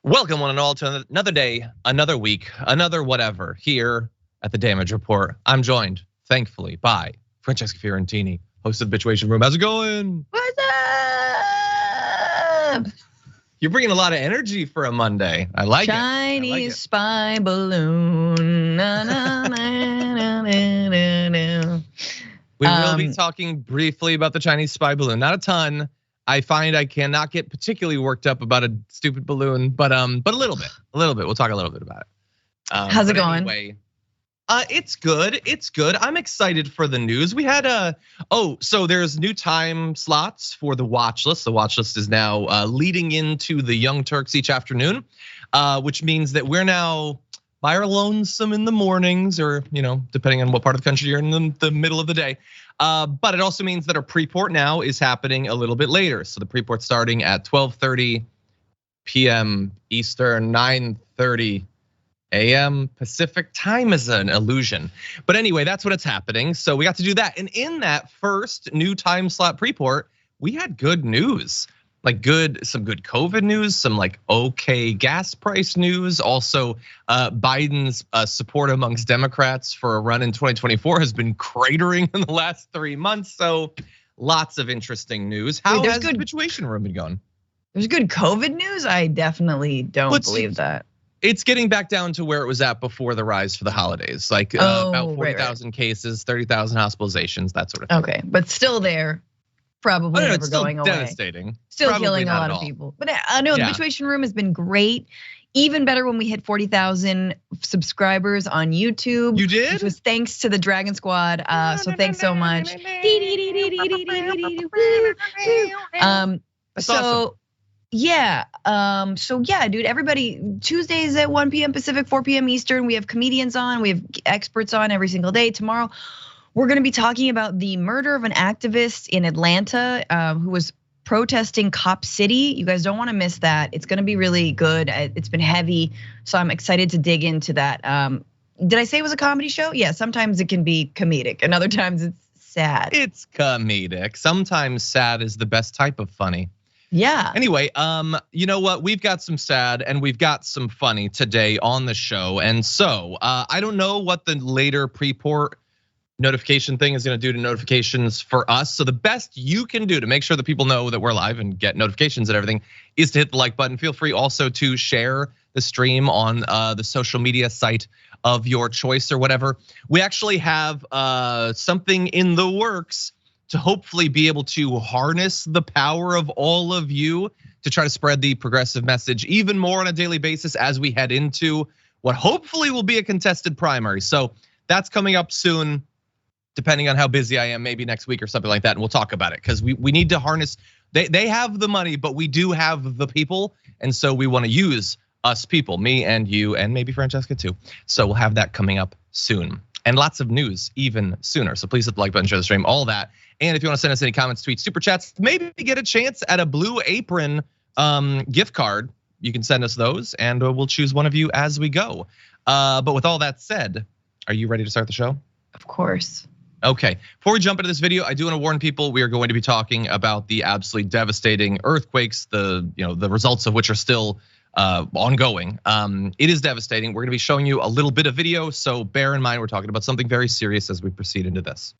Welcome one and all to another day, another week, another whatever here at the Damage Report. I'm joined, thankfully, by Francesca Fiorentini, host of the Bitchuation Room. How's it going? What's up? You're bringing a lot of energy for a Monday. I like it. Chinese spy balloon. Na, na, na, na, na, na. We will be talking briefly about the Chinese spy balloon. Not a ton. I find I cannot get particularly worked up about a stupid balloon, but a little bit. We'll talk a little bit about it. How's it going? Anyway, it's good. I'm excited for the news. We had so there's new time slots for the watch list. The watch list is now leading into the Young Turks each afternoon, which means that we're now by our lonesome in the mornings, or depending on what part of the country you're in the middle of the day. But it also means that our pre-port now is happening a little bit later. So the pre-port starting at 12:30 p.m. Eastern, 9:30 a.m. Pacific time is an illusion. But anyway, that's what it's happening. So we got to do that. And in that first new time slot pre-port, we had good news. Some good COVID news, some okay gas price news. Also, Biden's support amongst Democrats for a run in 2024 has been cratering in the last 3 months. So lots of interesting news. How has the Bitchuation Room been going? There's good COVID news? I definitely don't believe that. It's getting back down to where it was at before the rise for the holidays. About 40,000 cases, 30,000 hospitalizations, that sort of thing. Okay, but still there. Probably never going away. Devastating. Still probably killing a lot of people. But I know the Bitchuation Room has been great. Even better when we hit 40,000 subscribers on YouTube. You did? Which was thanks to the Dragon Squad. So thanks so much. So yeah, dude, everybody, Tuesdays at 1 p.m. Pacific, 4 p.m. Eastern, we have comedians on, we have experts on every single day. Tomorrow, we're gonna be talking about the murder of an activist in Atlanta who was protesting Cop City. You guys don't wanna miss that. It's gonna be really good. It's been heavy, so I'm excited to dig into that. Did I say it was a comedy show? Yeah, sometimes it can be comedic and other times it's sad. It's comedic. Sometimes sad is the best type of funny. Yeah. Anyway, you know what? We've got some sad and we've got some funny today on the show. And so I don't know what the later pre-port notification thing is gonna do to notifications for us. So the best you can do to make sure that people know that we're live and get notifications and everything is to hit the like button. Feel free also to share the stream on the social media site of your choice or whatever. We actually have something in the works to hopefully be able to harness the power of all of you to try to spread the progressive message even more on a daily basis as we head into what hopefully will be a contested primary. So that's coming up soon, depending on how busy I am, maybe next week or something like that, and we'll talk about it because we need to harness. They have the money, but we do have the people, and so we want to use us people, me and you, and maybe Francesca too. So we'll have that coming up soon, and lots of news even sooner. So please hit the like button, share the stream, all that. And if you want to send us any comments, tweets, super chats, maybe get a chance at a Blue Apron gift card, you can send us those, and we'll choose one of you as we go. But with all that said, are you ready to start the show? Of course. Okay, before we jump into this video, I do want to warn people we are going to be talking about the absolutely devastating earthquakes, the results of which are still ongoing. It is devastating. We're gonna be showing you a little bit of video, so bear in mind we're talking about something very serious as we proceed into this.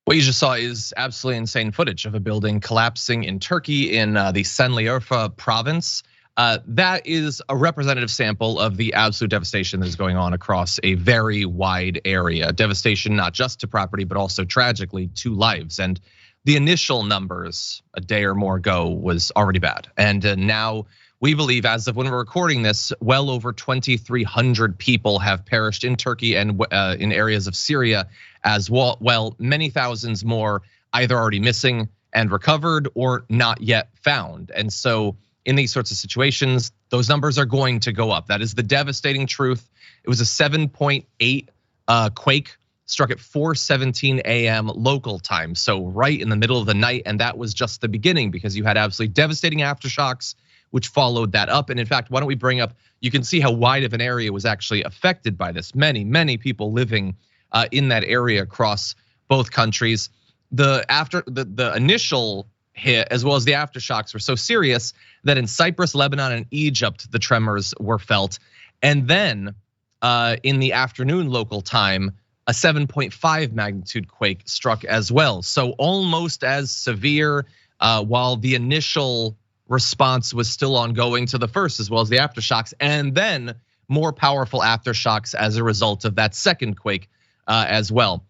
What you just saw is absolutely insane footage of a building collapsing in Turkey in the Sanliurfa province. That is a representative sample of the absolute devastation that is going on across a very wide area. Devastation not just to property, but also tragically to lives. And the initial numbers a day or more ago was already bad. And now we believe, as of when we're recording this, well over 2,300 people have perished in Turkey and in areas of Syria as well. Many thousands more either already missing and recovered or not yet found. And so in these sorts of situations, those numbers are going to go up. That is the devastating truth. It was a 7.8 quake, struck at 4:17 a.m. local time. So right in the middle of the night, and that was just the beginning because you had absolutely devastating aftershocks which followed that up. And in fact, why don't we bring up, you can see how wide of an area was actually affected by this. Many people living in that area across both countries. The initial hit as well as the aftershocks were so serious that in Cyprus, Lebanon, and Egypt, the tremors were felt. And then in the afternoon local time, a 7.5 magnitude quake struck as well. So almost as severe, while the initial response was still ongoing to the first as well as the aftershocks, and then more powerful aftershocks as a result of that second quake as well.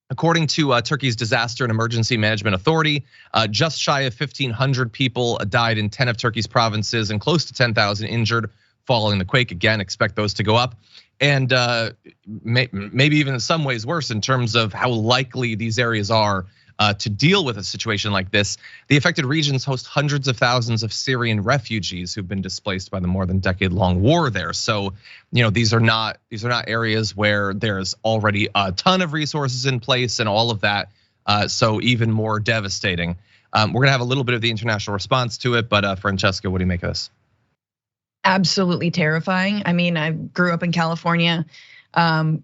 According to Turkey's Disaster and Emergency Management Authority, just shy of 1,500 people died in 10 of Turkey's provinces and close to 10,000 injured following the quake. Again, expect those to go up. And maybe even in some ways worse in terms of how likely these areas are to deal with a situation like this. The affected regions host hundreds of thousands of Syrian refugees who've been displaced by the more than decade-long war there. So, these are not areas where there's already a ton of resources in place and all of that. So even more devastating. We're gonna have a little bit of the international response to it, but Francesca, what do you make of this? Absolutely terrifying. I mean, I grew up in California, and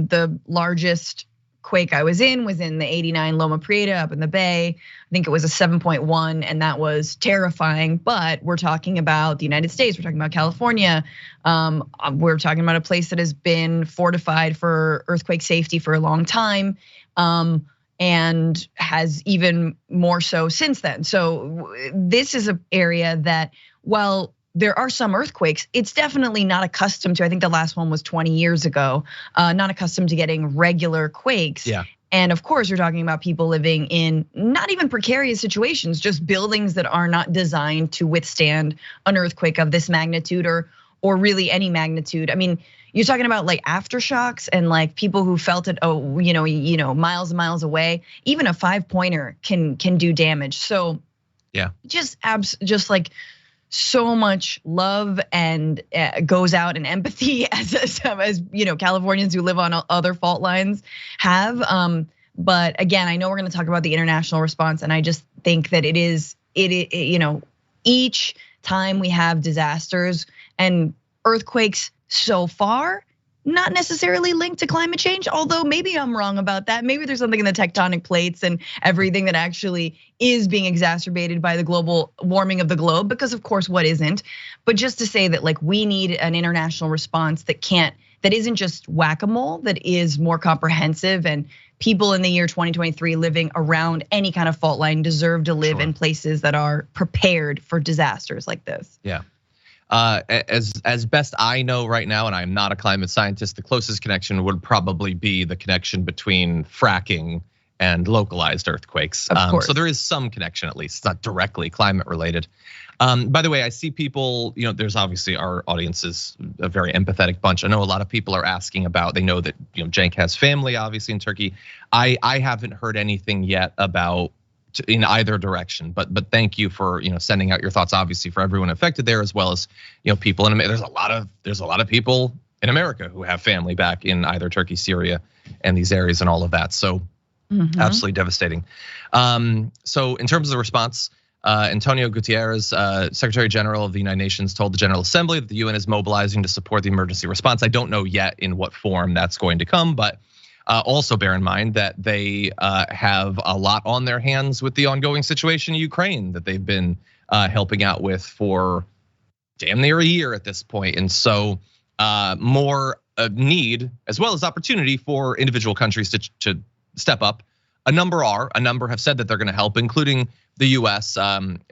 the largest quake I was in the '89 Loma Prieta up in the Bay. I think it was a 7.1, and that was terrifying. But we're talking about the United States. We're talking about California. We're talking about a place that has been fortified for earthquake safety for a long time, and has even more so since then. So this is an area that, while there are some earthquakes, it's definitely not accustomed to. I think the last one was 20 years ago, not accustomed to getting regular quakes. Yeah. And of course, you're talking about people living in not even precarious situations, just buildings that are not designed to withstand an earthquake of this magnitude or really any magnitude. I mean, you're talking about like aftershocks and like people who felt it, miles and miles away. Even a 5-pointer can do damage. So yeah, just like so much love and goes out and empathy as Californians who live on other fault lines have. But again, I know we're going to talk about the international response, and I just think that each time we have disasters and earthquakes so far, not necessarily linked to climate change, although maybe I'm wrong about that. Maybe there's something in the tectonic plates and everything that actually is being exacerbated by the global warming of the globe, because of course, what isn't? But just to say that like we need an international response that isn't just whack-a-mole, that is more comprehensive, and people in the year 2023 living around any kind of fault line deserve to live in places that are prepared for disasters like this. Yeah. As best I know right now, and I'm not a climate scientist, the closest connection would probably be the connection between fracking and localized earthquakes. Of course. So there is some connection, at least. It's not directly climate related. By the way, I see people, there's obviously our audience is a very empathetic bunch. I know a lot of people are asking about, they know that Cenk has family obviously in Turkey. I haven't heard anything yet about in either direction, but thank you for sending out your thoughts, obviously for everyone affected there, as well as people in America. There's a lot of people in America who have family back in either Turkey, Syria, and these areas and all of that. So absolutely devastating. So in terms of the response, Antonio Guterres, Secretary General of the United Nations, told the General Assembly that the UN is mobilizing to support the emergency response. I don't know yet in what form that's going to come, but also bear in mind that they have a lot on their hands with the ongoing situation in Ukraine that they've been helping out with for damn near a year at this point. And so more need as well as opportunity for individual countries to step up. A number have said that they're gonna help, including the US.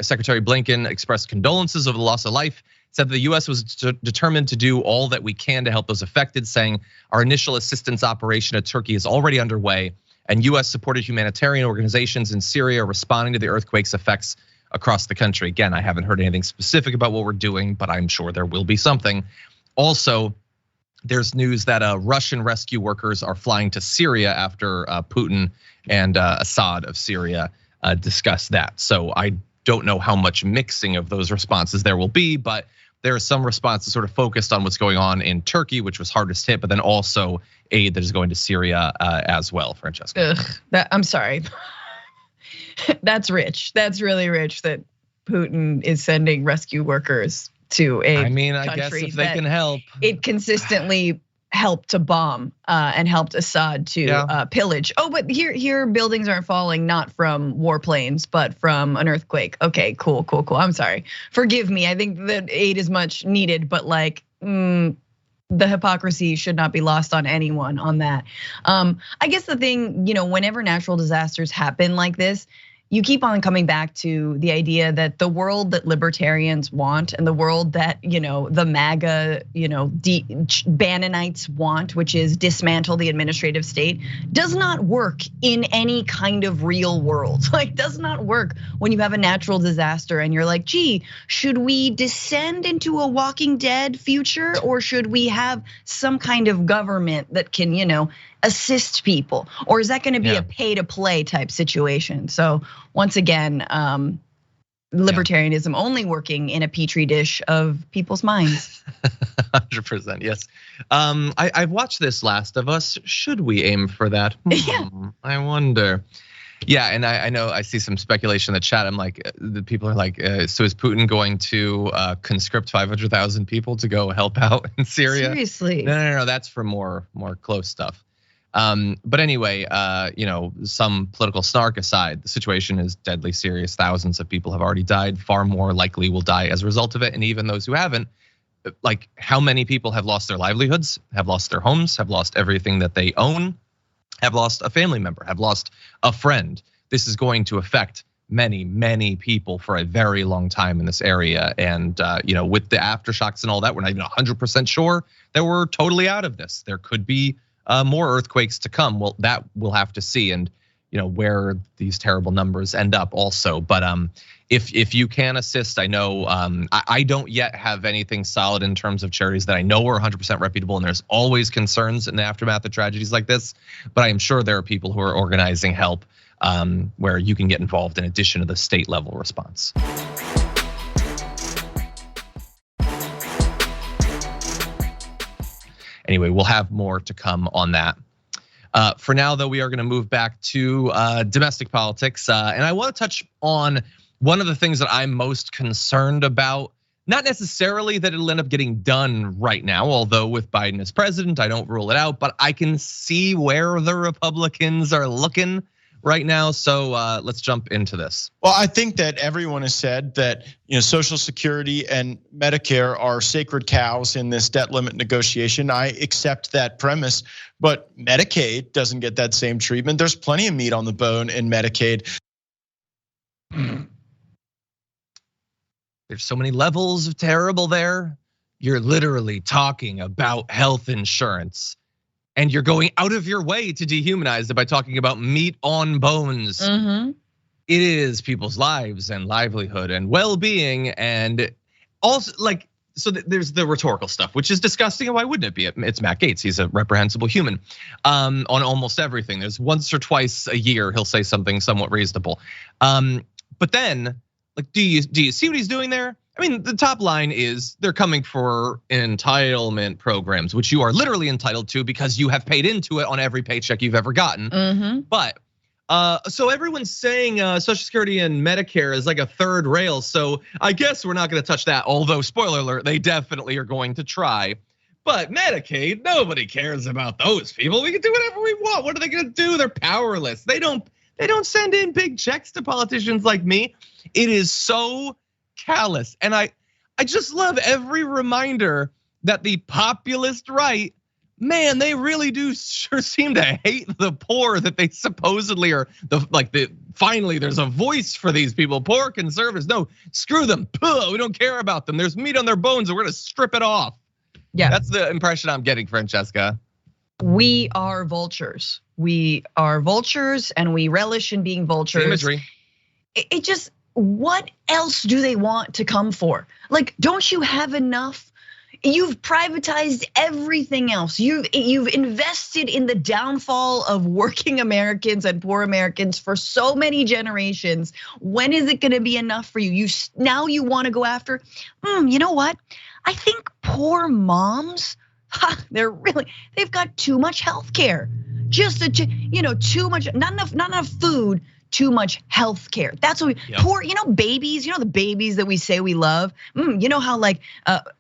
Secretary Blinken expressed condolences over the loss of life, said the US was determined to do all that we can to help those affected, saying our initial assistance operation at Turkey is already underway, and US supported humanitarian organizations in Syria responding to the earthquake's effects across the country. Again, I haven't heard anything specific about what we're doing, but I'm sure there will be something. Also, there's news that Russian rescue workers are flying to Syria after Putin and Assad of Syria discussed that. So I don't know how much mixing of those responses there will be, but there are some responses sort of focused on what's going on in Turkey, which was hardest hit, but then also aid that is going to Syria as well, Francesca. I'm sorry. That's rich. That's really rich that Putin is sending rescue workers to a I guess if they can help. It consistently helped to bomb and helped Assad to pillage. Oh, but here buildings aren't falling not from warplanes, but from an earthquake. Okay, cool. I'm sorry. Forgive me. I think that aid is much needed, but like the hypocrisy should not be lost on anyone on that. I guess the thing, whenever natural disasters happen like this, you keep on coming back to the idea that the world that libertarians want and the world that, the MAGA, Bannonites want, which is dismantle the administrative state, does not work in any kind of real world. Like, does not work when you have a natural disaster and you're like, gee, should we descend into a Walking Dead future, or should we have some kind of government that can, assist people? Or is that gonna be a pay to play type situation? So once again, libertarianism only working in a petri dish of people's minds. 100%, yes. I've watched this Last of Us. Should we aim for that? Yeah. I wonder. Yeah, and I know I see some speculation in the chat. I'm like, the people are like, so is Putin going to conscript 500,000 people to go help out in Syria? Seriously? No, that's for more close stuff. But anyway, some political snark aside, the situation is deadly serious. Thousands of people have already died. Far more likely will die as a result of it. And even those who haven't, like, how many people have lost their livelihoods, have lost their homes, have lost everything that they own, have lost a family member, have lost a friend. This is going to affect many people for a very long time in this area. And with the aftershocks and all that, we're not even 100% sure that we're totally out of this. There could be more earthquakes to come. Well, that we'll have to see, and where these terrible numbers end up also. But if you can assist, I know I don't yet have anything solid in terms of charities that I know are 100% reputable, and there's always concerns in the aftermath of tragedies like this. But I am sure there are people who are organizing help where you can get involved in addition to the state level response. Anyway, we'll have more to come on that. For now, though, we are going to move back to domestic politics. And I want to touch on one of the things that I'm most concerned about. Not necessarily that it'll end up getting done right now, although with Biden as president, I don't rule it out. But I can see where the Republicans are looking right now. So let's jump into this. Well, I think that everyone has said that Social Security and Medicare are sacred cows in this debt limit negotiation. I accept that premise, but Medicaid doesn't get that same treatment. There's plenty of meat on the bone in Medicaid. There's so many levels of terrible there. You're literally talking about health insurance, and you're going out of your way to dehumanize it by talking about meat on bones. Mm-hmm. It is people's lives and livelihood and well-being, and also so there's the rhetorical stuff, which is disgusting. And why wouldn't it be? It's Matt Gaetz. He's a reprehensible human on almost everything. There's once or twice a year he'll say something somewhat reasonable. But then, do you see what he's doing there? I mean, the top line is they're coming for entitlement programs, which you are literally entitled to because you have paid into it on every paycheck you've ever gotten. Mm-hmm. But so everyone's saying Social Security and Medicare is like a third rail. So I guess we're not going to touch that. Although, spoiler alert, they definitely are going to try. But Medicaid, nobody cares about those people. We can do whatever we want. What are they going to do? They're powerless. They don't send in big checks to politicians like me. It is so callous. And I just love every reminder that the populist right, man, they really do sure seem to hate the poor, that they supposedly are finally there's a voice for these people. Poor conservatives, no, screw them. We don't care about them. There's meat on their bones and we're gonna strip it off. Yeah. That's the impression I'm getting, Francesca. We are vultures. We are vultures and we relish in being vultures. Imagery. It just, what else do they want to come for? Don't you have enough? You've privatized everything else. You've invested in the downfall of working Americans and poor Americans for so many generations. When is it gonna be enough for you? Now you wanna go after, you know what? I think poor moms, they've got too much health care. Just too much, not enough food, too much health care. That's what we, poor, babies, the babies that we say we love. You know how like,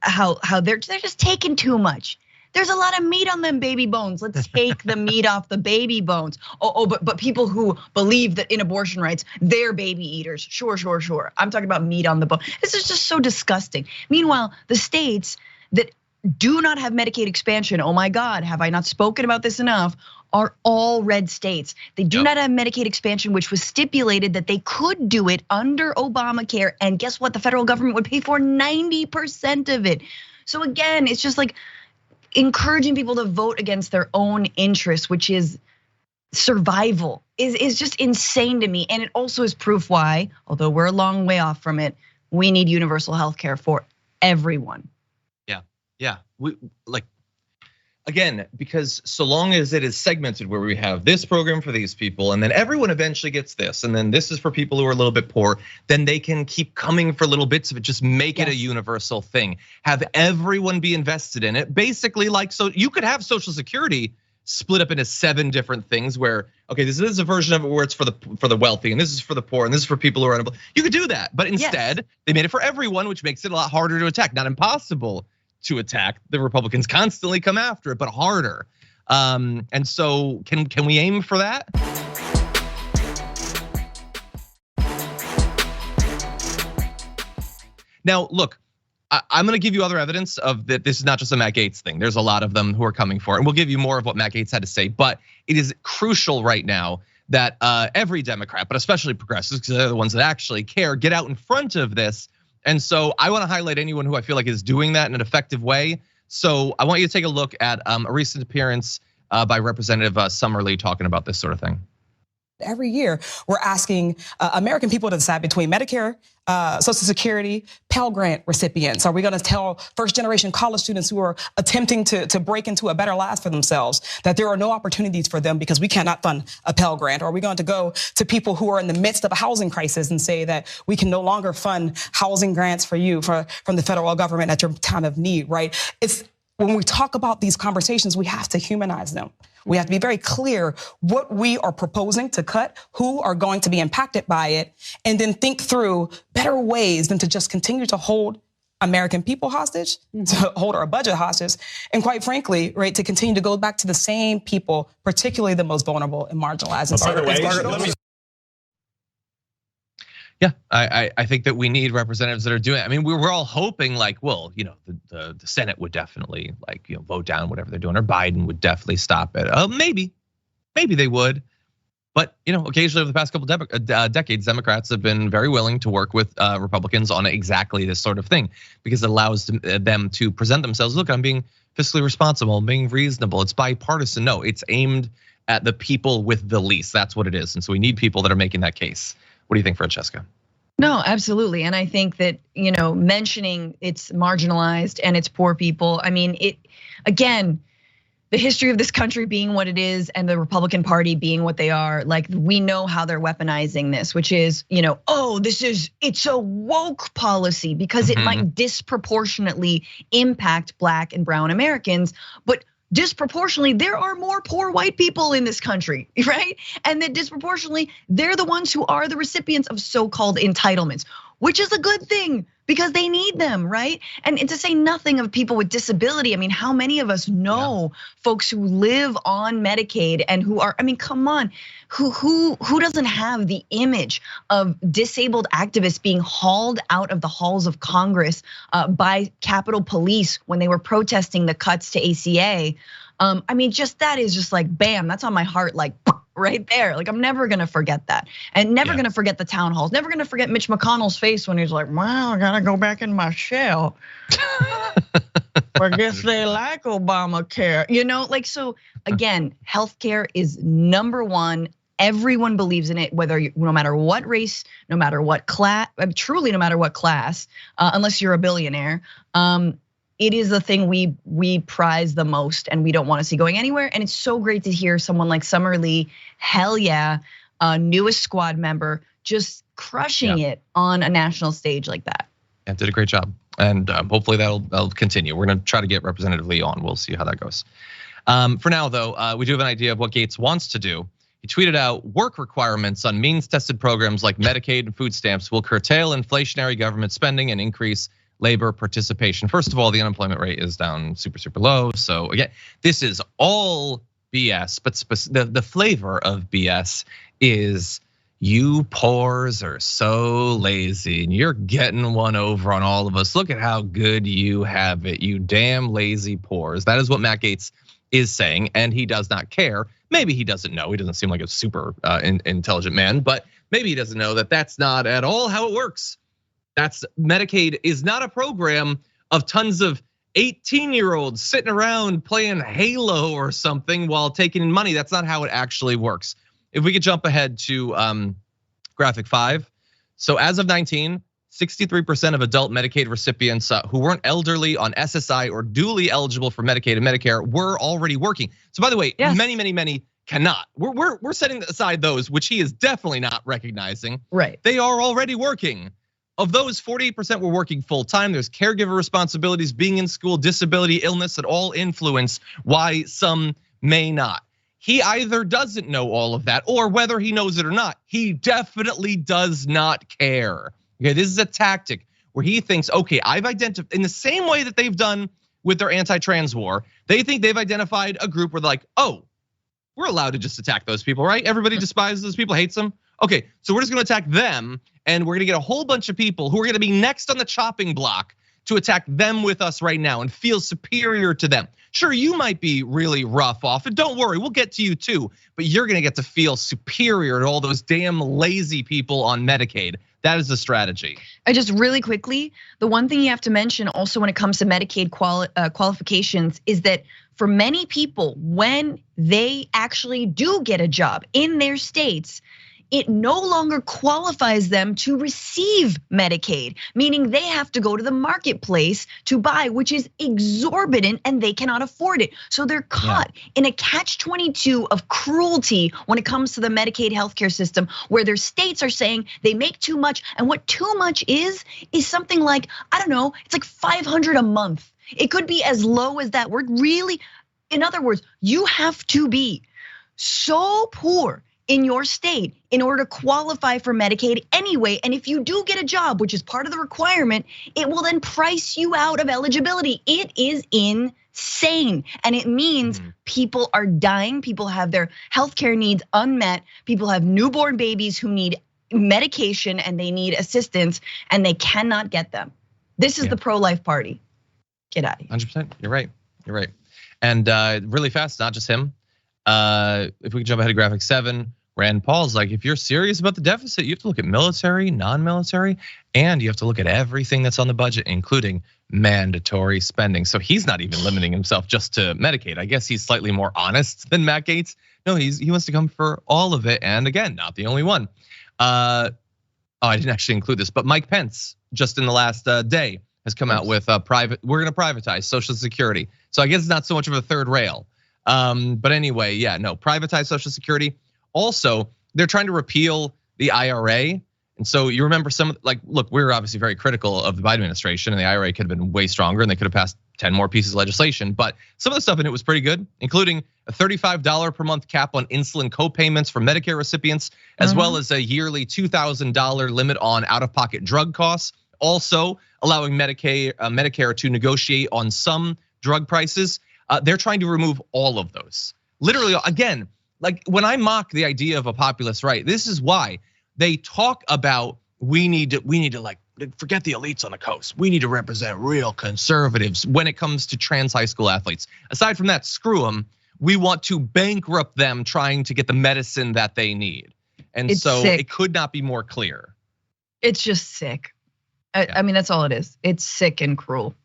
how they're just taking too much. There's a lot of meat on them baby bones. Let's take the meat off the baby bones. But people who believe that in abortion rights, they're baby eaters. Sure. I'm talking about meat on the bone. This is just so disgusting. Meanwhile, the states that do not have Medicaid expansion, oh my God, have I not spoken about this enough, are all red states. They do not have Medicaid expansion, which was stipulated that they could do it under Obamacare. And guess what? The federal government would pay for 90% of it. So again, it's just like, encouraging people to vote against their own interests, which is survival, is just insane to me. And it also is proof why, although we're a long way off from it, we need universal health care for everyone. Yeah, we like, again, because so long as it is segmented where we have this program for these people and then everyone eventually gets this, and then this is for people who are a little bit poor, then they can keep coming for little bits of it, just make it a universal thing. Have everyone be invested in it. Basically, like, so you could have Social Security split up into 7 different things where, okay, this is a version of it where it's for the wealthy, and this is for the poor, and this is for people who are unable. You could do that, but instead they made it for everyone, which makes it a lot harder to attack. Not impossible to attack. The Republicans constantly come after it, but harder. And so can we aim for that? Now, look, I'm gonna give you other evidence of that this is not just a Matt Gaetz thing. There's a lot of them who are coming for it. And we'll give you more of what Matt Gaetz had to say, but it is crucial right now that every Democrat, but especially progressives, because they're the ones that actually care, get out in front of this. And so I want to highlight anyone who I feel like is doing that in an effective way. So I want you to take a look at a recent appearance by Representative Summerlee talking about this sort of thing. Every year, we're asking American people to decide between Medicare, Social Security, Pell Grant recipients. Are we going to tell first-generation college students who are attempting to break into a better life for themselves that there are no opportunities for them because we cannot fund a Pell Grant? Or are we going to go to people who are in the midst of a housing crisis and say that we can no longer fund housing grants for you from the federal government at your time of need, right? When we talk about these conversations, we have to humanize them. We have to be very clear what we are proposing to cut, who are going to be impacted by it, and then think through better ways than to just continue to hold American people hostage, to hold our budget hostage, and quite frankly, right, to continue to go back to the same people, particularly the most vulnerable and marginalized. Yeah, I think that we need representatives that are doing it. I mean, we're all hoping like, well, the Senate would definitely like, vote down whatever they're doing, or Biden would definitely stop it. Maybe they would. But, occasionally over the past couple decades, Democrats have been very willing to work with Republicans on exactly this sort of thing because it allows them to present themselves. Look, I'm being fiscally responsible, I'm being reasonable. It's bipartisan. No, it's aimed at the people with the least. That's what it is. And so we need people that are making that case. What do you think, Francesca? No, absolutely. And I think that, mentioning it's marginalized and it's poor people. I mean, again, the history of this country being what it is and the Republican Party being what they are, like we know how they're weaponizing this, which is, it's a woke policy because it might disproportionately impact Black and brown Americans, but disproportionately, there are more poor white people in this country, right? And that disproportionately, they're the ones who are the recipients of so-called entitlements, which is a good thing because they need them, right? And to say nothing of people with disability. I mean, how many of us know folks who live on Medicaid and who are, I mean, come on, who doesn't have the image of disabled activists being hauled out of the halls of Congress by Capitol Police when they were protesting the cuts to ACA? I mean, just that is just like, bam, that's on my heart, like right there. Like I'm never gonna forget that, and never gonna forget the town halls. Never gonna forget Mitch McConnell's face when he's like, "Wow, I gotta go back in my shell." I guess they like Obamacare, like so. Again, healthcare is number one. Everyone believes in it, no matter what race, no matter what class, truly no matter what class, unless you're a billionaire. It is the thing we prize the most and we don't want to see going anywhere. And it's so great to hear someone like Summerlee, hell yeah, newest squad member, just crushing it on a national stage like that. Yeah, did a great job. And hopefully that'll continue. We're gonna try to get Representative Lee on. We'll see how that goes. For now though, we do have an idea of what Gaetz wants to do. He tweeted out, work requirements on means-tested programs like Medicaid and food stamps will curtail inflationary government spending and increase labor participation. First of all, the unemployment rate is down super, super low. So again, this is all BS, but the flavor of BS is you poors are so lazy and you're getting one over on all of us. Look at how good you have it, you damn lazy poors. That is what Matt Gaetz is saying, and he does not care. Maybe he doesn't know. He doesn't seem like a super intelligent man, but maybe he doesn't know that that's not at all how it works. Medicaid is not a program of tons of 18-year-olds sitting around playing Halo or something while taking in money. That's not how it actually works. If we could jump ahead to graphic 5. So as of 19, 63% of adult Medicaid recipients who weren't elderly on SSI or duly eligible for Medicaid and Medicare were already working. So by the way, yes. many cannot. We're setting aside those, which he is definitely not recognizing. Right. They are already working. Of those, 48% were working full time. There's caregiver responsibilities, being in school, disability, illness that all influence why some may not. He either doesn't know all of that, or whether he knows it or not, he definitely does not care. Okay, this is a tactic where he thinks, okay, I've identified, in the same way that they've done with their anti-trans war, they think they've identified a group where they're like, oh, we're allowed to just attack those people, right? Everybody despises those people, hates them. Okay, so we're just gonna attack them, and we're gonna get a whole bunch of people who are gonna be next on the chopping block to attack them with us right now and feel superior to them. Sure, you might be really rough off, and don't worry, we'll get to you too, but you're gonna get to feel superior to all those damn lazy people on Medicaid. That is the strategy. I just really quickly, the one thing you have to mention also when it comes to Medicaid qualifications is that for many people, when they actually do get a job in their states, it no longer qualifies them to receive Medicaid, meaning they have to go to the marketplace to buy, which is exorbitant and they cannot afford it. So they're caught in a catch-22 of cruelty when it comes to the Medicaid healthcare system, where their states are saying they make too much. And what too much is something like, I don't know, it's like $500 a month. It could be as low as that. We're really, in other words, you have to be so poor in your state in order to qualify for Medicaid anyway. And if you do get a job, which is part of the requirement, it will then price you out of eligibility. It is insane. And it means people are dying. People have their healthcare needs unmet. People have newborn babies who need medication and they need assistance and they cannot get them. This is the pro-life party. Get out of here. 100%, you're right, you're right. And really fast, not just him. If we can jump ahead to graphic 7, Rand Paul's like, if you're serious about the deficit, you have to look at military, non-military, and you have to look at everything that's on the budget, including mandatory spending. So he's not even limiting himself just to Medicaid. I guess he's slightly more honest than Matt Gaetz. No, he wants to come for all of it, and again, not the only one. I didn't actually include this, but Mike Pence just in the last day has come out with we're gonna privatize Social Security. So I guess it's not so much of a third rail. But anyway, yeah, no, privatize Social Security. Also, they're trying to repeal the IRA. And so you remember look, we're obviously very critical of the Biden administration, and the IRA could have been way stronger and they could have passed 10 more pieces of legislation. But some of the stuff in it was pretty good, including a $35 per month cap on insulin co-payments for Medicare recipients, as well as a yearly $2,000 limit on out-of-pocket drug costs. Also allowing Medicare to negotiate on some drug prices. They're trying to remove all of those. Literally, again, like when I mock the idea of a populist right, this is why they talk about we need to like forget the elites on the coast. We need to represent real conservatives when it comes to trans high school athletes. Aside from that, screw them. We want to bankrupt them trying to get the medicine that they need. And so it could not be more clear. It's just sick. I mean, that's all it is. It's sick and cruel.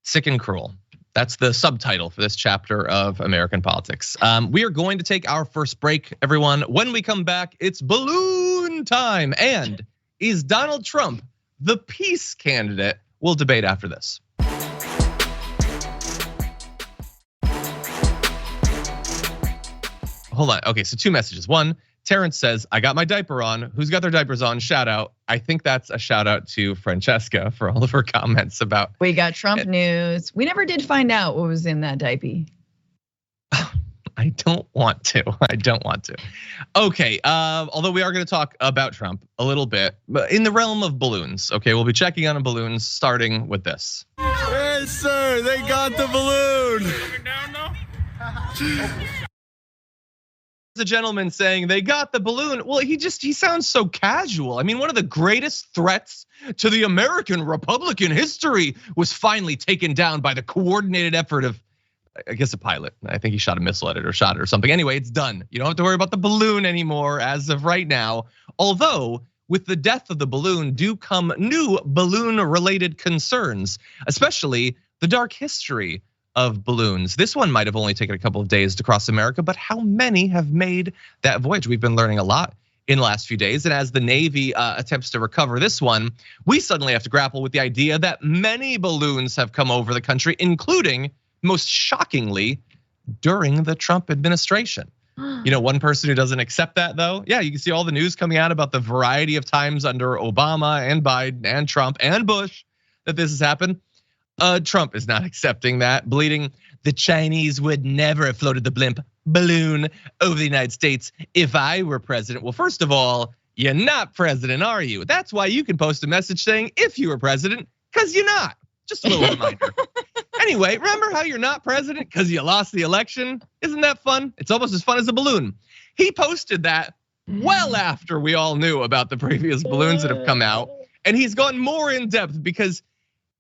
Sick and cruel. That's the subtitle for this chapter of American politics. We are going to take our first break, everyone. When we come back, it's balloon time. And is Donald Trump the peace candidate? We'll debate after this. Hold on. Okay, so 2 messages. One, Terrence says, I got my diaper on. Who's got their diapers on? Shout out. I think that's a shout out to Francesca for all of her comments about. We got Trump news. We never did find out what was in that diaper. I don't want to. Okay, although we are going to talk about Trump a little bit, but in the realm of balloons. Okay, we'll be checking on balloons, starting with this. Hey, sir, they got the balloon. The gentleman saying they got the balloon. Well, he sounds so casual. I mean, one of the greatest threats to the American Republican history was finally taken down by the coordinated effort of, I guess, a pilot. I think he shot a missile at it or shot it or something. Anyway, it's done. You don't have to worry about the balloon anymore as of right now. Although with the death of the balloon do come new balloon related concerns, especially the dark history of balloons. This one might have only taken a couple of days to cross America, but how many have made that voyage? We've been learning a lot in the last few days. And as the Navy attempts to recover this one, we suddenly have to grapple with the idea that many balloons have come over the country, including, most shockingly, during the Trump administration. You know, one person who doesn't accept that though, yeah, you can see all the news coming out about the variety of times under Obama and Biden and Trump and Bush that this has happened. Trump is not accepting that, bleeding. The Chinese would never have floated the blimp balloon over the United States if I were president. Well, first of all, you're not president, are you? That's why you can post a message saying if you were president, because you're not. Just a little reminder. Anyway, remember how you're not president because you lost the election? Isn't that fun? It's almost as fun as a balloon. He posted that well after we all knew about the previous balloons that have come out. And he's gone more in depth because,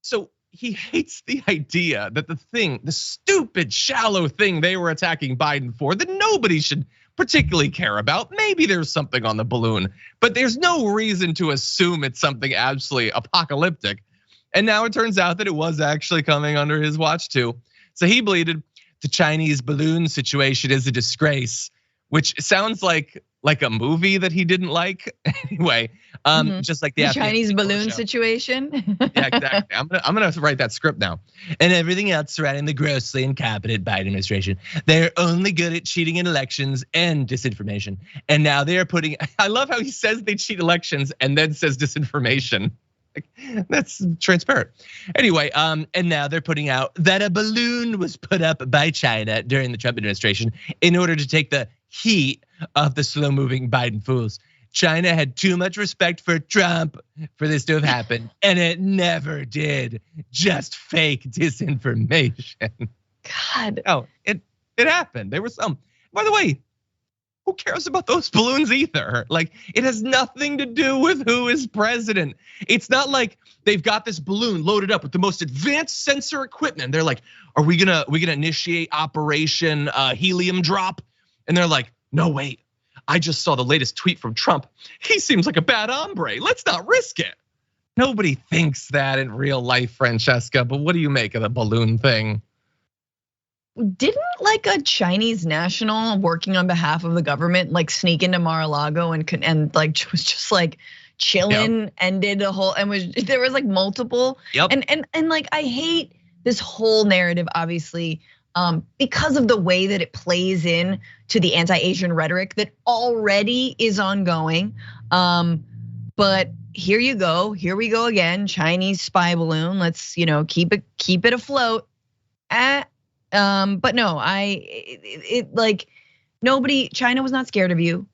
so he hates the idea that the stupid, shallow thing they were attacking Biden for, that nobody should particularly care about. Maybe there's something on the balloon, but there's no reason to assume it's something absolutely apocalyptic. And now it turns out that it was actually coming under his watch too. So he bleated, the Chinese balloon situation is a disgrace, which sounds like a movie that he didn't like. Anyway, just like the Chinese balloon situation. Yeah, exactly. I'm gonna write that script now. And everything else surrounding the grossly incompetent Biden administration. They're only good at cheating in elections and disinformation. And now they're putting, I love how he says they cheat elections and then says disinformation. That's transparent. Anyway, and now they're putting out that a balloon was put up by China during the Trump administration in order to take the heat of the slow-moving Biden fools. China had too much respect for Trump for this to have happened, and it never did. Just fake disinformation. God. Oh, it happened. There was some. By the way, who cares about those balloons either? Like, it has nothing to do with who is president. It's not like they've got this balloon loaded up with the most advanced sensor equipment. They're like, are we gonna initiate Operation Helium Drop? And they're like, no, wait, I just saw the latest tweet from Trump. He seems like a bad hombre. Let's not risk it. Nobody thinks that in real life, Francesca, but what do you make of the balloon thing? Didn't like a Chinese national working on behalf of the government like sneak into Mar-a-Lago and like was just like chilling and did a whole and there was like multiple and like I hate this whole narrative obviously because of the way that it plays in to the anti-Asian rhetoric that already is ongoing. But here you go, here we go again, Chinese spy balloon. Let's keep it afloat. But no, like nobody. China was not scared of you.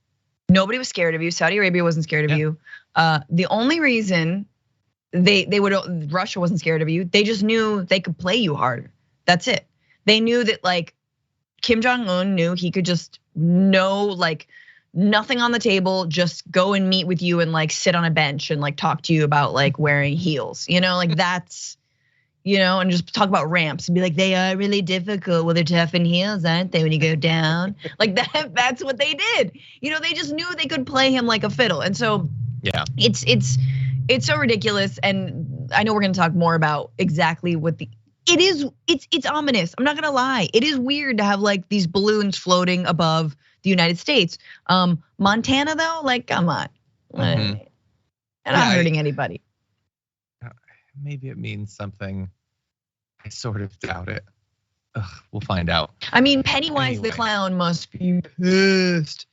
Nobody was scared of you. Saudi Arabia wasn't scared of you. The only reason Russia wasn't scared of you. They just knew they could play you harder. That's it. They knew that like Kim Jong-un knew he could just like nothing on the table, just go and meet with you and like sit on a bench and like talk to you about like wearing heels. Like that's. And just talk about ramps and be like, they are really difficult. Well, they're tough in heels, aren't they, when you go down? Like that's what they did. They just knew they could play him like a fiddle. And so yeah, it's so ridiculous. And I know we're gonna talk more about exactly what it's ominous. I'm not gonna lie. It is weird to have like these balloons floating above the United States. Montana though, like come on. And I'm not hurting anybody. Maybe it means something. I sort of doubt it. We'll find out. I mean, Pennywise the clown must be pissed.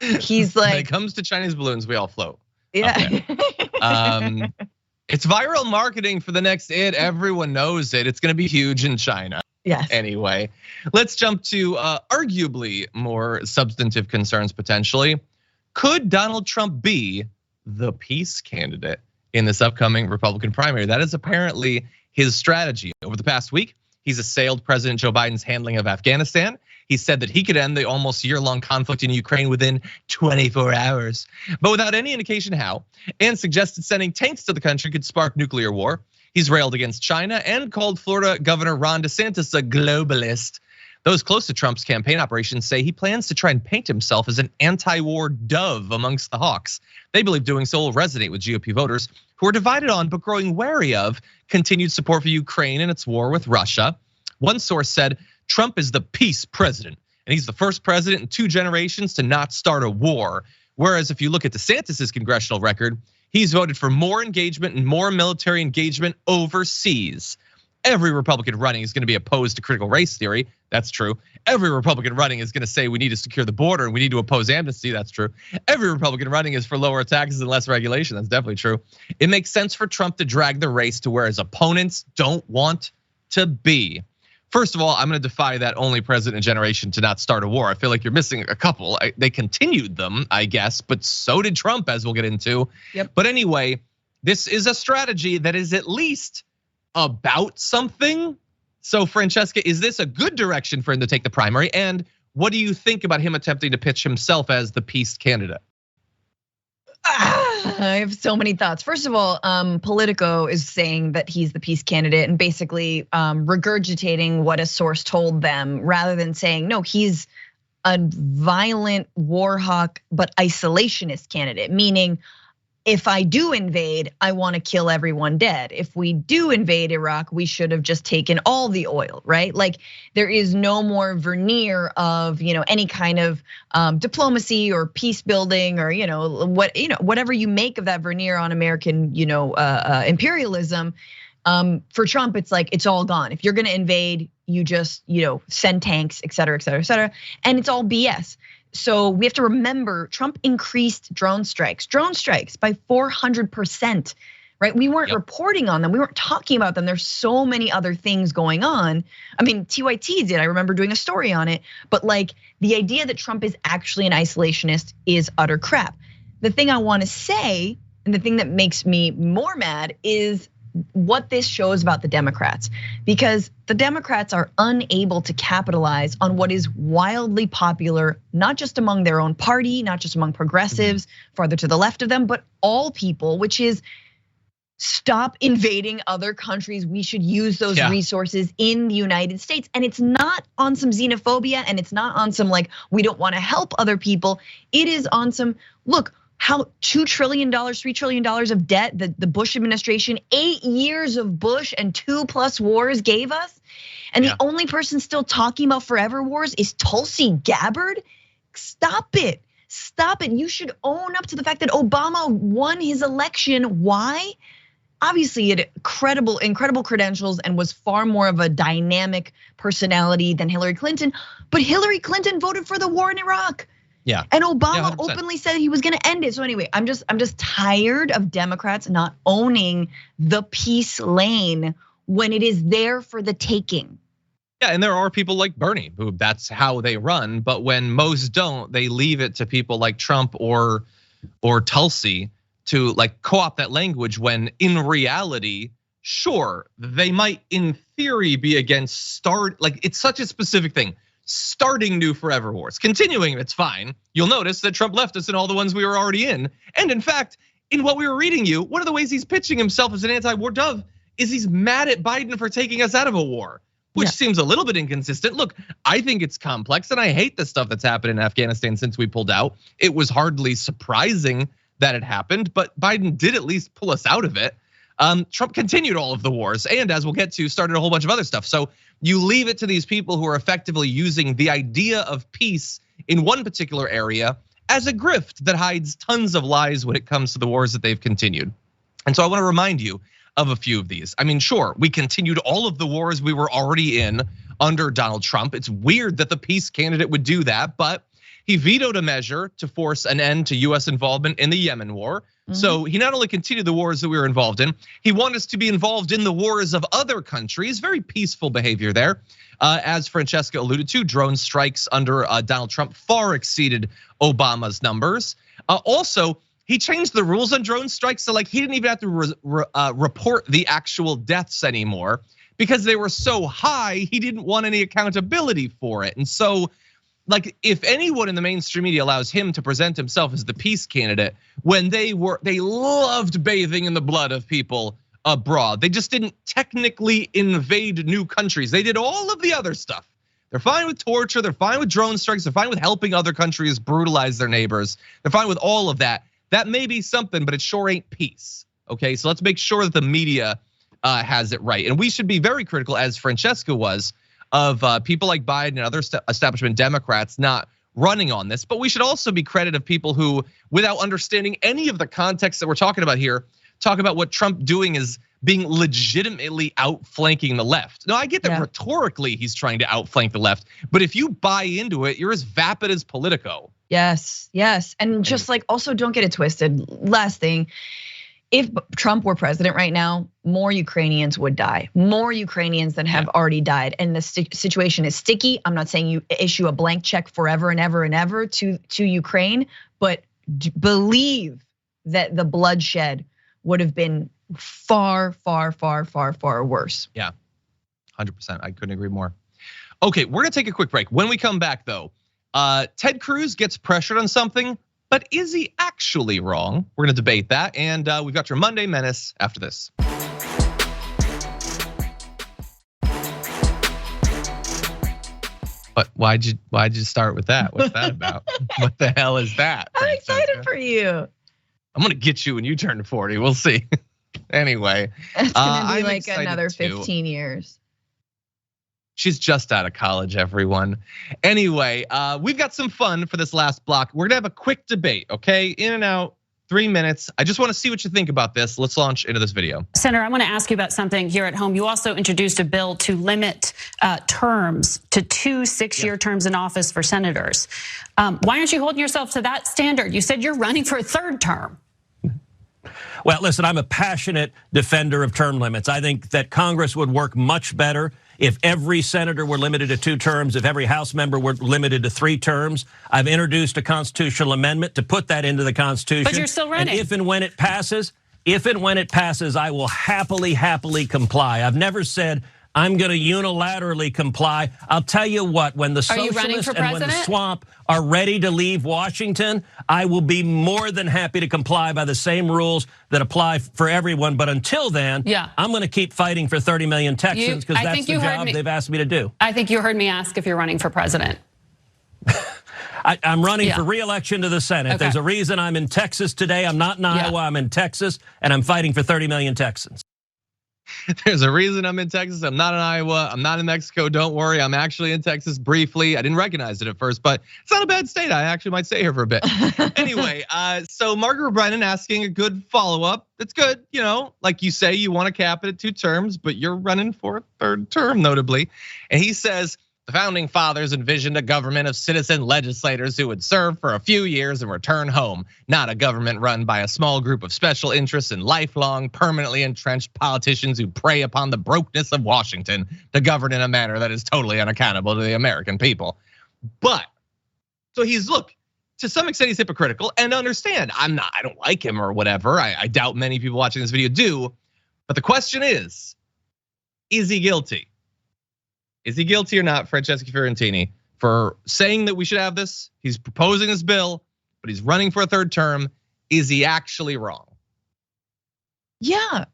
He's like, when it comes to Chinese balloons, we all float. Yeah. Okay. It's viral marketing for the next eide. Everyone knows it. It's gonna be huge in China. Yes. Anyway, let's jump to arguably more substantive concerns potentially. Could Donald Trump be the peace candidate in this upcoming Republican primary? That is apparently his strategy. Over the past week, he's assailed President Joe Biden's handling of Afghanistan. He said that he could end the almost year-long conflict in Ukraine within 24 hours, but without any indication how, and suggested sending tanks to the country could spark nuclear war. He's railed against China and called Florida Governor Ron DeSantis a globalist. Those close to Trump's campaign operations say he plans to try and paint himself as an anti-war dove amongst the hawks. They believe doing so will resonate with GOP voters who are divided on but growing wary of continued support for Ukraine and its war with Russia. One source said Trump is the peace president, and he's the first president in 2 generations to not start a war. Whereas if you look at DeSantis's congressional record, he's voted for more engagement and more military engagement overseas. Every Republican running is going to be opposed to critical race theory. That's true. Every Republican running is going to say we need to secure the border and we need to oppose amnesty. That's true. Every Republican running is for lower taxes and less regulation. That's definitely true. It makes sense for Trump to drag the race to where his opponents don't want to be. First of all, I'm going to defy that only president generation to not start a war. I feel like you're missing a couple. They continued them, I guess, but so did Trump, as we'll get into. Yep. But anyway, this is a strategy that is at least about something. So Francesca, is this a good direction for him to take the primary? And what do you think about him attempting to pitch himself as the peace candidate? I have so many thoughts. First of all, Politico is saying that he's the peace candidate and basically regurgitating what a source told them rather than saying, no, he's a violent war hawk, but isolationist candidate, meaning if I do invade, I want to kill everyone dead. If we do invade Iraq, we should have just taken all the oil, right? Like there is no more veneer of any kind of diplomacy or peace building or whatever you make of that veneer on American imperialism. For Trump, it's like it's all gone. If you're going to invade, you just send tanks, et cetera, et cetera, et cetera, and it's all BS. So we have to remember Trump increased drone strikes by 400%, right? We weren't reporting on them. We weren't talking about them. There's so many other things going on. I mean, TYT did, I remember doing a story on it, but like the idea that Trump is actually an isolationist is utter crap. The thing I wanna say, and the thing that makes me more mad is what this shows about the Democrats, because the Democrats are unable to capitalize on what is wildly popular, not just among their own party, not just among progressives farther to the left of them, but all people, which is stop invading other countries. We should use those resources in the United States. And it's not on some xenophobia and it's not on some like, we don't wanna help other people. It is on some, look, how $2 trillion, $3 trillion of debt that the Bush administration, 8 years of Bush and 2+ wars gave us. And the only person still talking about forever wars is Tulsi Gabbard. Stop it, stop it. You should own up to the fact that Obama won his election. Why? Obviously, he had incredible credentials and was far more of a dynamic personality than Hillary Clinton. But Hillary Clinton voted for the war in Iraq. Yeah. And Obama openly said he was gonna end it. So anyway, I'm just tired of Democrats not owning the peace lane when it is there for the taking. Yeah, and there are people like Bernie who that's how they run, but when most don't, they leave it to people like Trump or Tulsi to like co-opt that language when in reality, sure, they might in theory be against it's such a specific thing. Starting new forever wars, continuing it's fine. You'll notice that Trump left us in all the ones we were already in. And in fact, in what we were reading you, one of the ways he's pitching himself as an anti-war dove is he's mad at Biden for taking us out of a war, which seems a little bit inconsistent. Look, I think it's complex and I hate the stuff that's happened in Afghanistan since we pulled out. It was hardly surprising that it happened, but Biden did at least pull us out of it. Trump continued all of the wars and as we'll get to, started a whole bunch of other stuff. So you leave it to these people who are effectively using the idea of peace in one particular area as a grift that hides tons of lies when it comes to the wars that they've continued. And so I wanna remind you of a few of these. I mean, sure, we continued all of the wars we were already in under Donald Trump. It's weird that the peace candidate would do that, but He vetoed a measure to force an end to US involvement in the Yemen war. So he not only continued the wars that we were involved in, he wanted us to be involved in the wars of other countries. Very peaceful behavior there. As Francesca alluded to, drone strikes under Donald Trump far exceeded Obama's numbers. Also, he changed the rules on drone strikes, so like he didn't even have to report the actual deaths anymore because they were so high, he didn't want any accountability for it. And so, like, if anyone in the mainstream media allows him to present himself as the peace candidate, when they loved bathing in the blood of people abroad. They just didn't technically invade new countries. They did all of the other stuff. They're fine with torture, they're fine with drone strikes, they're fine with helping other countries brutalize their neighbors. They're fine with all of that. That may be something, but it sure ain't peace. Okay, so let's make sure that the media has it right. And we should be very critical, as Francesca was, of people like Biden and other establishment Democrats not running on this. But we should also be credited of people who, without understanding any of the context that we're talking about here, talk about what Trump doing is being legitimately outflanking the left. Now, I get that rhetorically he's trying to outflank the left, but if you buy into it, you're as vapid as Politico. Yes, and just like, also don't get it twisted. Last thing, if Trump were president right now, more Ukrainians would die. More Ukrainians than have already died. And the situation is sticky. I'm not saying you issue a blank check forever and ever and ever to Ukraine, but believe that the bloodshed would have been far, far, far, far, far worse. Yeah, 100%, I couldn't agree more. Okay, we're gonna take a quick break. When we come back though, Ted Cruz gets pressured on something, but is he actually wrong? We're gonna debate that, and we've got your Monday Menace after this. But why'd you start with that? What's that about? What the hell is that? I'm excited for you. I'm gonna get you when you turn 40. We'll see. Anyway, it's gonna be like another 15 years. She's just out of college, everyone. Anyway, we've got some fun for this last block. We're gonna have a quick debate, okay? In and out, 3 minutes. I just wanna see what you think about this. Let's launch into this video. Senator, I wanna ask you about something here at home. You also introduced a bill to limit terms to 2 6-year terms in office for senators. Why aren't you holding yourself to that standard? You said you're running for a 3rd term. Well, listen, I'm a passionate defender of term limits. I think that Congress would work much better if every senator were limited to 2 terms, if every House member were limited to 3 terms. I've introduced a constitutional amendment to put that into the Constitution. But you're still running. And if and when it passes, I will happily comply. I've never said I'm gonna unilaterally comply. I'll tell you what, when the socialists and when the swamp are ready to leave Washington, I will be more than happy to comply by the same rules that apply for everyone. But until then, I'm gonna keep fighting for 30 million Texans because that's the job they've asked me to do. I think you heard me ask if you're running for president. I'm running for re-election to the Senate. Okay. There's a reason I'm in Texas today. I'm not in Iowa, I'm in Texas, and I'm fighting for 30 million Texans. There's a reason I'm in Texas. I'm not in Iowa. I'm not in Mexico. Don't worry. I'm actually in Texas briefly. I didn't recognize it at first, but it's not a bad state. I actually might stay here for a bit. Anyway, so Margaret Brennan asking a good follow-up. It's good, you know, like you say, you want to cap it at 2 terms, but you're running for a 3rd term, notably. And he says, the founding fathers envisioned a government of citizen legislators who would serve for a few years and return home, not a government run by a small group of special interests and lifelong, permanently entrenched politicians who prey upon the brokenness of Washington to govern in a manner that is totally unaccountable to the American people. But, so he's, look, to some extent he's hypocritical, and understand, I don't like him or whatever. I doubt many people watching this video do, but the question is he guilty? Is he guilty or not, Francesca Fiorentini, for saying that we should have this? He's proposing this bill, but he's running for a 3rd term. Is he actually wrong? Yeah,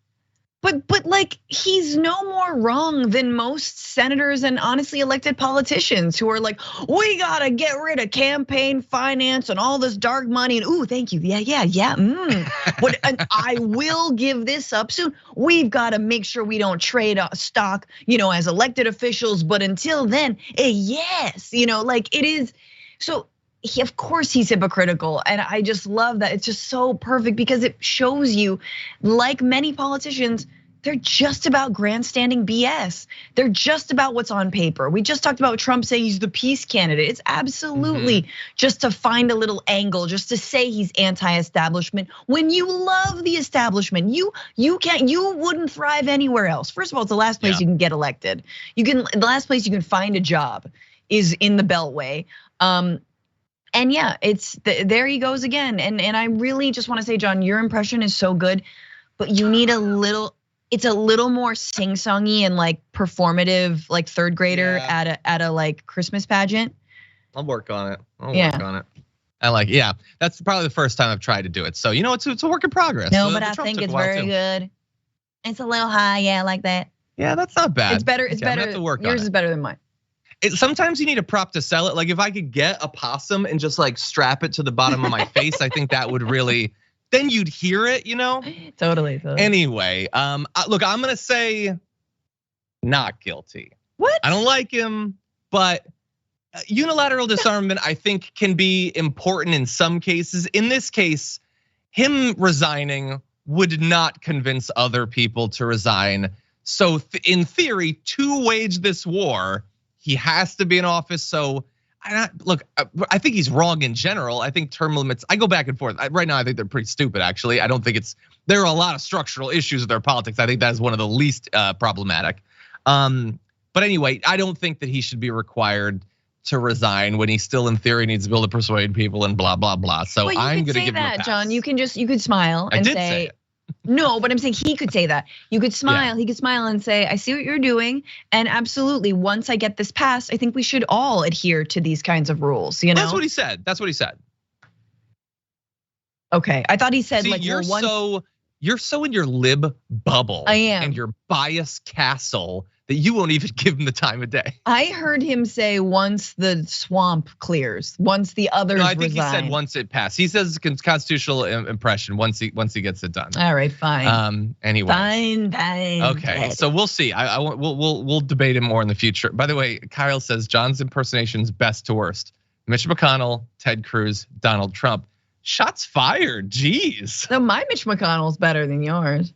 but like he's no more wrong than most senators and honestly elected politicians who are like, we gotta get rid of campaign finance and all this dark money. And ooh, thank you, yeah. But and I will give this up soon. We've got to make sure we don't trade stock, you know, as elected officials. But until then, yes, you know, like it is. So of course he's hypocritical, and I just love that. It's just so perfect because it shows you, like many politicians, they're just about grandstanding BS. They're just about what's on paper. We just talked about Trump saying he's the peace candidate. It's absolutely just to find a little angle, just to say he's anti-establishment when you love the establishment. You wouldn't thrive anywhere else. First of all, it's the last place you can get elected. The last place you can find a job is in the Beltway. And yeah, there he goes again. And I really just want to say, John, your impression is so good, but you need it's a little more sing-songy and like performative, like third grader at a like Christmas pageant. I'll work on it. Work on it. That's probably the first time I've tried to do it. So it's a work in progress. No, but I think it's very good. It's a little high, I like that. Yeah, that's not bad. It's better. It's better. Yours is better than mine. Sometimes you need a prop to sell it. Like if I could get a possum and just like strap it to the bottom of my face, I think that would really. Then you'd hear it, Totally. Anyway, look, I'm gonna say not guilty. What? I don't like him, but unilateral disarmament, I think, can be important in some cases. In this case, him resigning would not convince other people to resign. So in theory, to wage this war, he has to be in office. So look, I think he's wrong in general. I think term limits, I go back and forth. Right now, I think they're pretty stupid, actually. I don't think there are a lot of structural issues with their politics. I think that is one of the least problematic. But anyway, I don't think that he should be required to resign when he still in theory needs to be able to persuade people and blah, blah, blah. So I'm gonna give him a pass. John, you could smile and say it. No, but I'm saying he could say that. You could smile, he could smile and say, I see what you're doing. And absolutely, once I get this passed, I think we should all adhere to these kinds of rules, That's what he said. Okay, I thought he said you're so in your lib bubble. I am. And your bias castle that you won't even give him the time of day. I heard him say once the swamp clears, once the others I think resign. He said once it passed. He says it's constitutional impression once he gets it done. All right, fine. Anyway. Fine. Okay, so we'll see. We'll debate him more in the future. By the way, Kyle says John's impersonation's best to worst. Mitch McConnell, Ted Cruz, Donald Trump. Shots fired. Jeez. No, my Mitch McConnell's better than yours.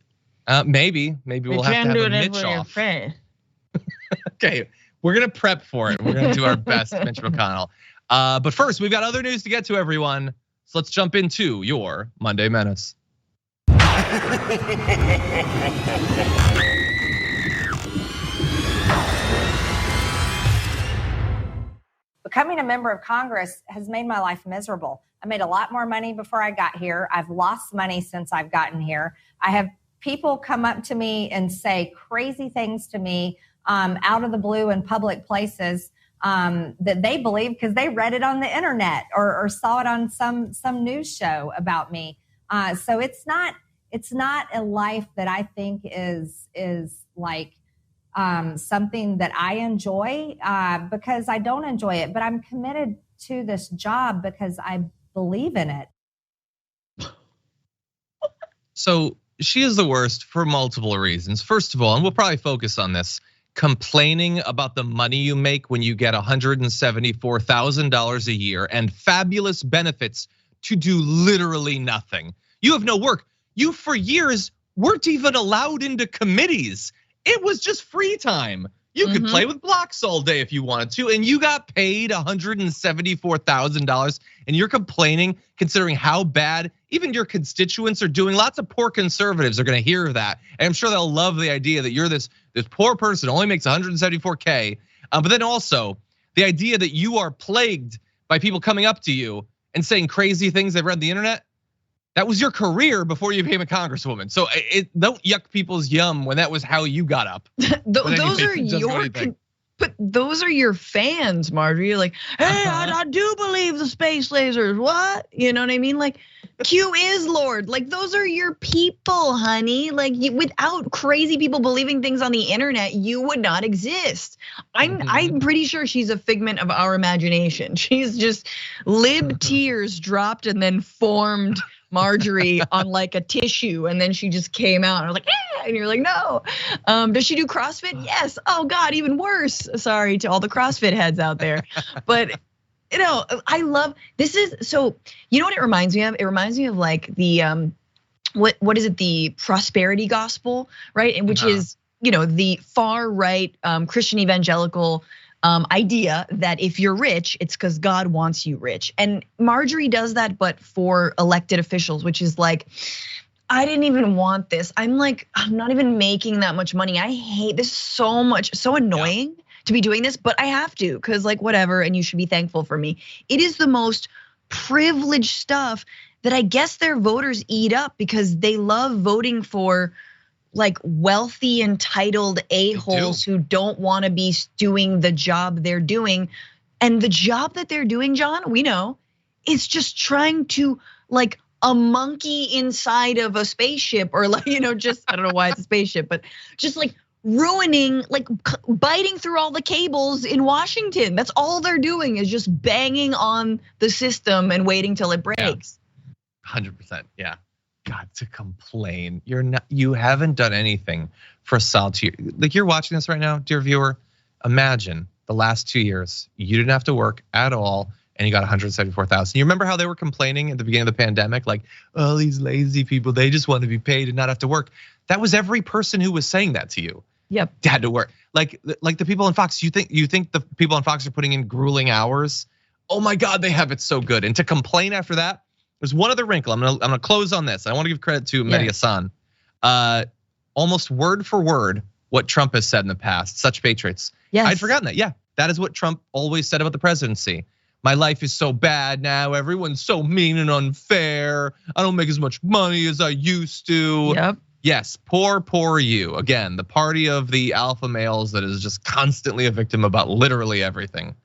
Maybe we'll have to have a Mitch off. Okay, we're gonna prep for it. We're gonna do our best, Mitch McConnell. But first, we've got other news to get to, everyone. So let's jump into your Monday Menace. Becoming a member of Congress has made my life miserable. I made a lot more money before I got here. I've lost money since I've gotten here. I have people come up to me and say crazy things to me out of the blue in public places that they believe because they read it on the internet or saw it on some news show about me. So it's not a life that I think is like something that I enjoy because I don't enjoy it, but I'm committed to this job because I believe in it. So she is the worst for multiple reasons. First of all, and we'll probably focus on this, complaining about the money you make when you get $174,000 a year and fabulous benefits to do literally nothing. You have no work. You for years weren't even allowed into committees. It was just free time. You could play with blocks all day if you wanted to, and you got paid $174,000, and you're complaining considering how bad even your constituents are doing. Lots of poor conservatives are gonna hear that, and I'm sure they'll love the idea that you're this poor person who only makes $174K. But then also the idea that you are plagued by people coming up to you and saying crazy things they've read on the internet. That was your career before you became a congresswoman. So don't yuck people's yum when that was how you got up. Those are your fans, Marjorie. You're like, hey, I do believe the space lasers. What? You know what I mean? Like, Q is Lord. Like, those are your people, honey. Like, without crazy people believing things on the internet, you would not exist. I'm pretty sure she's a figment of our imagination. She's just lib tears dropped and then formed Marjorie on like a tissue, and then she just came out and I was like, and you're like, no. Does she do CrossFit? Yes. Oh God, even worse. Sorry to all the CrossFit heads out there. But I love this. So you know what it reminds me of? It reminds me of like the what is it? The prosperity gospel, right? And which is, the far right Christian evangelical idea that if you're rich, it's because God wants you rich. And Marjorie does that, but for elected officials, which is like, I didn't even want this. I'm not even making that much money. I hate this so much, so annoying to be doing this, but I have to, because whatever, and you should be thankful for me. It is the most privileged stuff that I guess their voters eat up because they love voting for wealthy, entitled a-holes who don't want to be doing the job they're doing. And the job that they're doing, John, we know, is just trying to a monkey inside of a spaceship, or just, I don't know why it's a spaceship, but just ruining, biting through all the cables in Washington. That's all they're doing, is just banging on the system and waiting till it breaks. 100%, yeah. God, to complain. You haven't done anything for a solid 2 years. You're watching this right now, dear viewer. Imagine the last 2 years, you didn't have to work at all, and you got 174,000. You remember how they were complaining at the beginning of the pandemic, oh, these lazy people, they just want to be paid and not have to work. That was every person who was saying that to you. Yep. Had to work. Like the people on Fox. You think the people on Fox are putting in grueling hours? Oh my God, they have it so good. And to complain after that, there's one other wrinkle. I'm gonna close on this. I want to give credit to Mehdi Hassan. Almost word for word what Trump has said in the past. Such patriots. Yes. I'd forgotten that. Yeah, that is what Trump always said about the presidency. My life is so bad now. Everyone's so mean and unfair. I don't make as much money as I used to. Yep. Yes, poor you. Again, the party of the alpha males that is just constantly a victim about literally everything.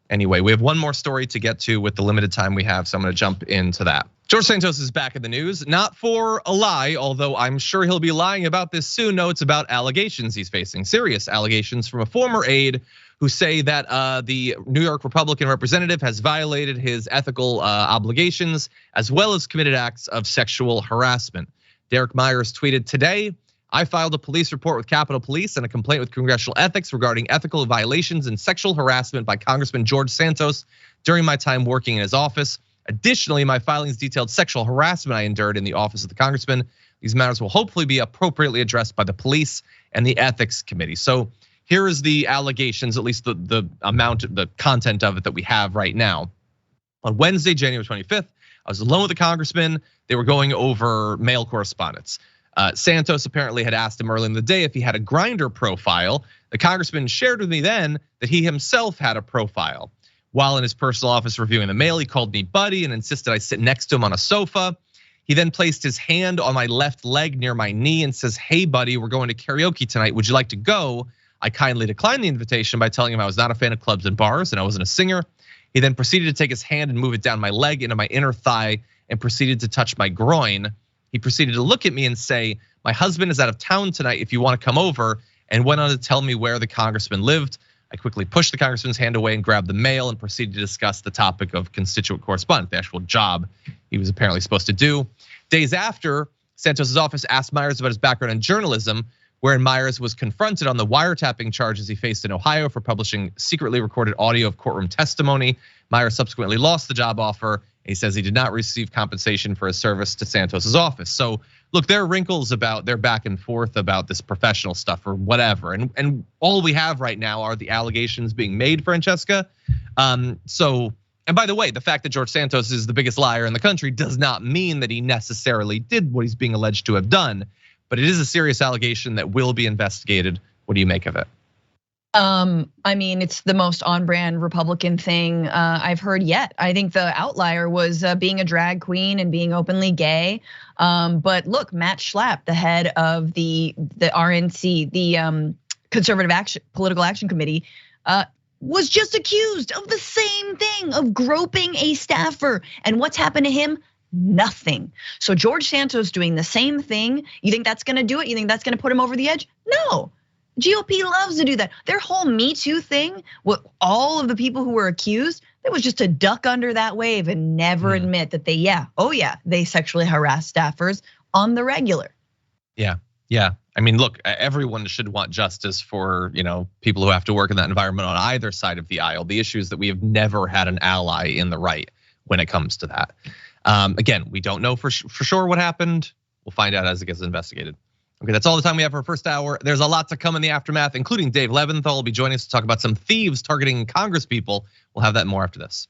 Anyway, we have one more story to get to with the limited time we have, so I'm gonna jump into that. George Santos is back in the news, not for a lie, although I'm sure he'll be lying about this soon. No, it's about allegations he's facing, serious allegations from a former aide who say that the New York Republican representative has violated his ethical obligations as well as committed acts of sexual harassment. Derek Myers tweeted today, I filed a police report with Capitol Police and a complaint with Congressional Ethics regarding ethical violations and sexual harassment by Congressman George Santos during my time working in his office. Additionally, my filings detailed sexual harassment I endured in the office of the congressman. These matters will hopefully be appropriately addressed by the police and the ethics committee. So here is the allegations, at least the amount, the content of it that we have right now. On Wednesday, January 25th, I was alone with the congressman. They were going over mail correspondence. Santos apparently had asked him early in the day if he had a Grindr profile. The congressman shared with me then that he himself had a profile. While in his personal office reviewing the mail, he called me buddy and insisted I sit next to him on a sofa. He then placed his hand on my left leg near my knee and says, hey buddy, we're going to karaoke tonight. Would you like to go? I kindly declined the invitation by telling him I was not a fan of clubs and bars and I wasn't a singer. He then proceeded to take his hand and move it down my leg into my inner thigh and proceeded to touch my groin. He proceeded to look at me and say, my husband is out of town tonight if you want to come over, and went on to tell me where the congressman lived. I quickly pushed the congressman's hand away and grabbed the mail and proceeded to discuss the topic of constituent correspondence, the actual job he was apparently supposed to do. Days after, Santos's office asked Myers about his background in journalism, wherein Myers was confronted on the wiretapping charges he faced in Ohio for publishing secretly recorded audio of courtroom testimony. Myers subsequently lost the job offer. He says he did not receive compensation for his service to Santos's office. So look, there are wrinkles about their back and forth about this professional stuff or whatever. And all we have right now are the allegations being made, Francesca. And by the way, the fact that George Santos is the biggest liar in the country does not mean that he necessarily did what he's being alleged to have done. But it is a serious allegation that will be investigated. What do you make of it? I mean, it's the most on-brand Republican thing I've heard yet. I think the outlier was being a drag queen and being openly gay. But look, Matt Schlapp, the head of the RNC, the Conservative Political Action Committee, was just accused of the same thing, of groping a staffer. And what's happened to him? Nothing. So George Santos doing the same thing. You think that's gonna do it? You think that's gonna put him over the edge? No. GOP loves to do that. Their whole Me Too thing, with all of the people who were accused, it was just to duck under that wave and never admit that they sexually harassed staffers on the regular. Yeah. I mean, look, everyone should want justice for people who have to work in that environment on either side of the aisle. The issue is that we have never had an ally in the right when it comes to that. Again, we don't know for sure what happened. We'll find out as it gets investigated. Okay, that's all the time we have for our first hour. There's a lot to come in the aftermath, including Dave Leventhal will be joining us to talk about some thieves targeting Congress people. We'll have that and more after this.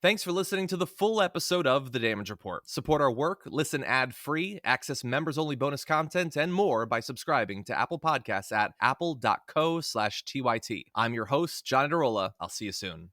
Thanks for listening to the full episode of The Damage Report. Support our work, listen ad-free, access members-only bonus content, and more by subscribing to Apple Podcasts at apple.co/TYT. I'm your host, John Adarola. I'll see you soon.